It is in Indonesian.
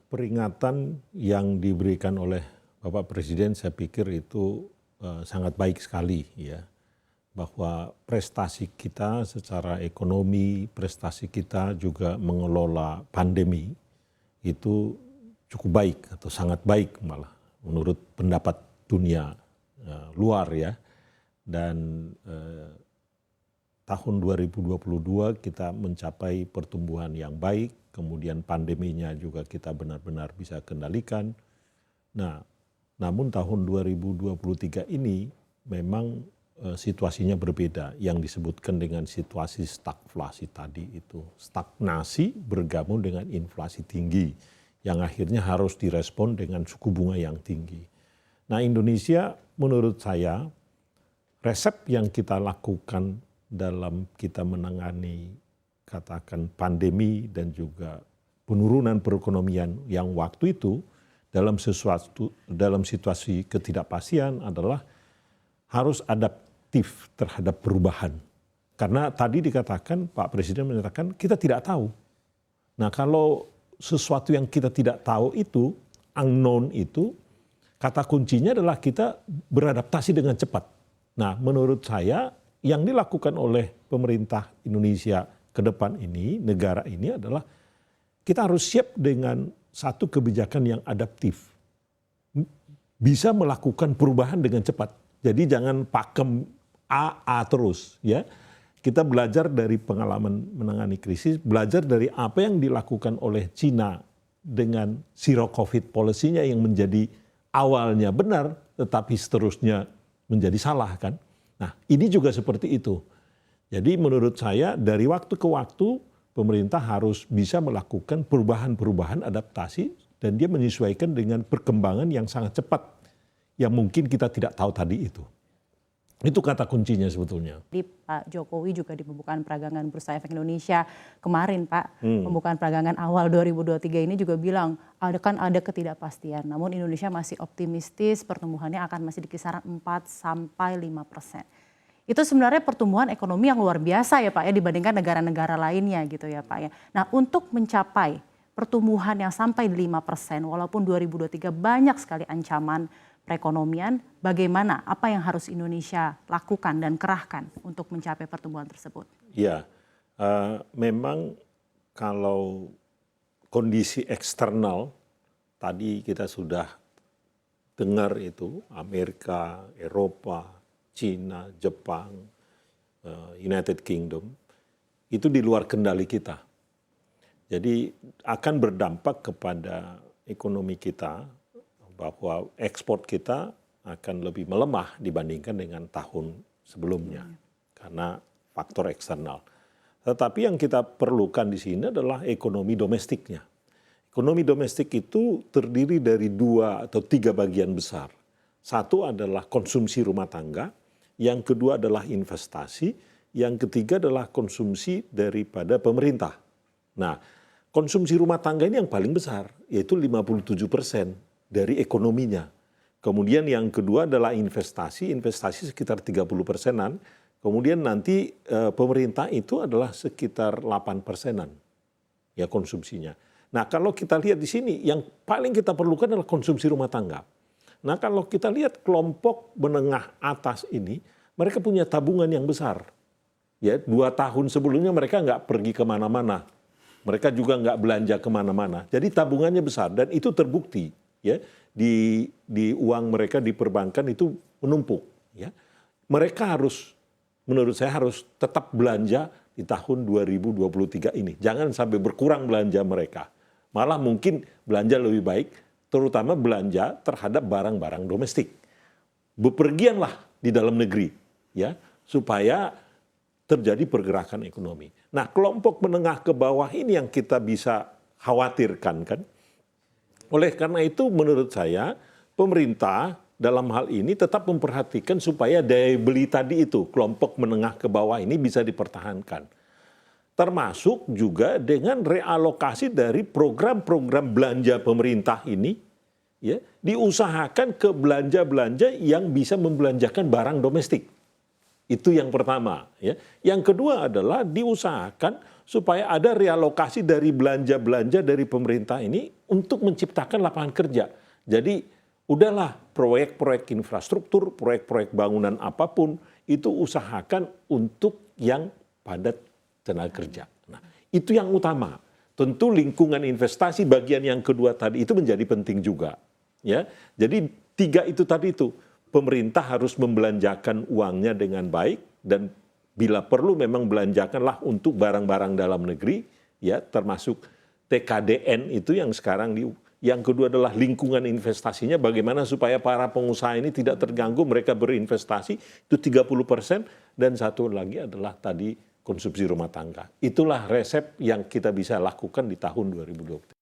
Peringatan yang diberikan oleh Bapak Presiden saya pikir itu sangat baik sekali ya. Bahwa prestasi kita secara ekonomi, prestasi kita juga mengelola pandemi itu cukup baik atau sangat baik malah menurut pendapat dunia luar ya. Dan tahun 2022 kita mencapai pertumbuhan yang baik, kemudian pandeminya juga kita benar-benar bisa kendalikan. Nah, namun tahun 2023 ini memang situasinya berbeda yang disebutkan dengan situasi stagflasi tadi itu. Stagnasi bergabung dengan inflasi tinggi yang akhirnya harus direspon dengan suku bunga yang tinggi. Nah, Indonesia menurut saya resep yang kita lakukan dalam kita menangani katakan pandemi dan juga penurunan perekonomian yang waktu itu dalam situasi ketidakpastian adalah harus adaptif terhadap perubahan. Karena tadi dikatakan Pak Presiden menyatakan kita tidak tahu. Nah, kalau sesuatu yang kita tidak tahu itu, unknown itu, kata kuncinya adalah kita beradaptasi dengan cepat. Nah, menurut saya yang dilakukan oleh pemerintah Indonesia ke depan ini, negara ini adalah kita harus siap dengan satu kebijakan yang adaptif. Bisa melakukan perubahan dengan cepat. Jadi jangan pakem A terus ya. Kita belajar dari pengalaman menangani krisis, belajar dari apa yang dilakukan oleh Cina dengan zero COVID policy-nya yang menjadi awalnya benar tetapi seterusnya menjadi salah kan. Nah, ini juga seperti itu. Jadi menurut saya dari waktu ke waktu pemerintah harus bisa melakukan perubahan-perubahan adaptasi dan dia menyesuaikan dengan perkembangan yang sangat cepat yang mungkin kita tidak tahu tadi itu. Itu kata kuncinya sebetulnya. Di Pak Jokowi juga di pembukaan peragangan Bursa Efek Indonesia kemarin Pak, pembukaan peragangan awal 2023 ini juga bilang ada ketidakpastian. Namun Indonesia masih optimistis pertumbuhannya akan masih di kisaran 4-5%. Itu sebenarnya pertumbuhan ekonomi yang luar biasa ya Pak ya dibandingkan negara-negara lainnya gitu ya Pak ya. Nah, untuk mencapai pertumbuhan yang sampai 5% walaupun 2023 banyak sekali ancaman perekonomian, bagaimana apa yang harus Indonesia lakukan dan kerahkan untuk mencapai pertumbuhan tersebut? Ya, memang kalau kondisi eksternal tadi kita sudah dengar itu Amerika, Eropa, Cina, Jepang, United Kingdom itu di luar kendali kita. Jadi akan berdampak kepada ekonomi kita bahwa ekspor kita akan lebih melemah dibandingkan dengan tahun sebelumnya karena faktor eksternal. Tetapi yang kita perlukan di sini adalah ekonomi domestiknya. Ekonomi domestik itu terdiri dari 2 atau 3 bagian besar. Satu adalah konsumsi rumah tangga, yang kedua adalah investasi, yang ketiga adalah konsumsi daripada pemerintah. Nah, konsumsi rumah tangga ini yang paling besar, yaitu 57% dari ekonominya. Kemudian yang kedua adalah investasi sekitar 30%-an. Kemudian nanti pemerintah itu adalah sekitar 8%-an ya konsumsinya. Nah, kalau kita lihat di sini yang paling kita perlukan adalah konsumsi rumah tangga. Nah, kalau kita lihat kelompok menengah atas ini, mereka punya tabungan yang besar. Ya, 2 tahun sebelumnya mereka nggak pergi kemana-mana. Mereka juga nggak belanja kemana-mana. Jadi tabungannya besar dan itu terbukti. Ya, di uang mereka di perbankan itu menumpuk. Ya. Mereka harus, menurut saya harus tetap belanja di tahun 2023 ini. Jangan sampai berkurang belanja mereka. Malah mungkin belanja lebih baik, terutama belanja terhadap barang-barang domestik. Bepergianlah di dalam negeri, ya, supaya terjadi pergerakan ekonomi. Nah, kelompok menengah ke bawah ini yang kita bisa khawatirkan kan. Oleh karena itu menurut saya pemerintah dalam hal ini tetap memperhatikan supaya daya beli tadi itu kelompok menengah ke bawah ini bisa dipertahankan. Termasuk juga dengan realokasi dari program-program belanja pemerintah ini ya, diusahakan ke belanja-belanja yang bisa membelanjakan barang domestik. Itu yang pertama ya. Yang kedua adalah diusahakan supaya ada realokasi dari belanja-belanja dari pemerintah ini untuk menciptakan lapangan kerja. Jadi udahlah proyek-proyek infrastruktur, proyek-proyek bangunan apapun, itu usahakan untuk yang padat tenaga kerja. Nah, itu yang utama. Tentu lingkungan investasi bagian yang kedua tadi itu menjadi penting juga. Ya, jadi 3 itu tadi itu. Pemerintah harus membelanjakan uangnya dengan baik dan bila perlu memang belanjakanlah untuk barang-barang dalam negeri, ya termasuk TKDN itu yang sekarang yang kedua adalah lingkungan investasinya, bagaimana supaya para pengusaha ini tidak terganggu, mereka berinvestasi itu 30%, dan satu lagi adalah tadi konsumsi rumah tangga. Itulah resep yang kita bisa lakukan di tahun 2023.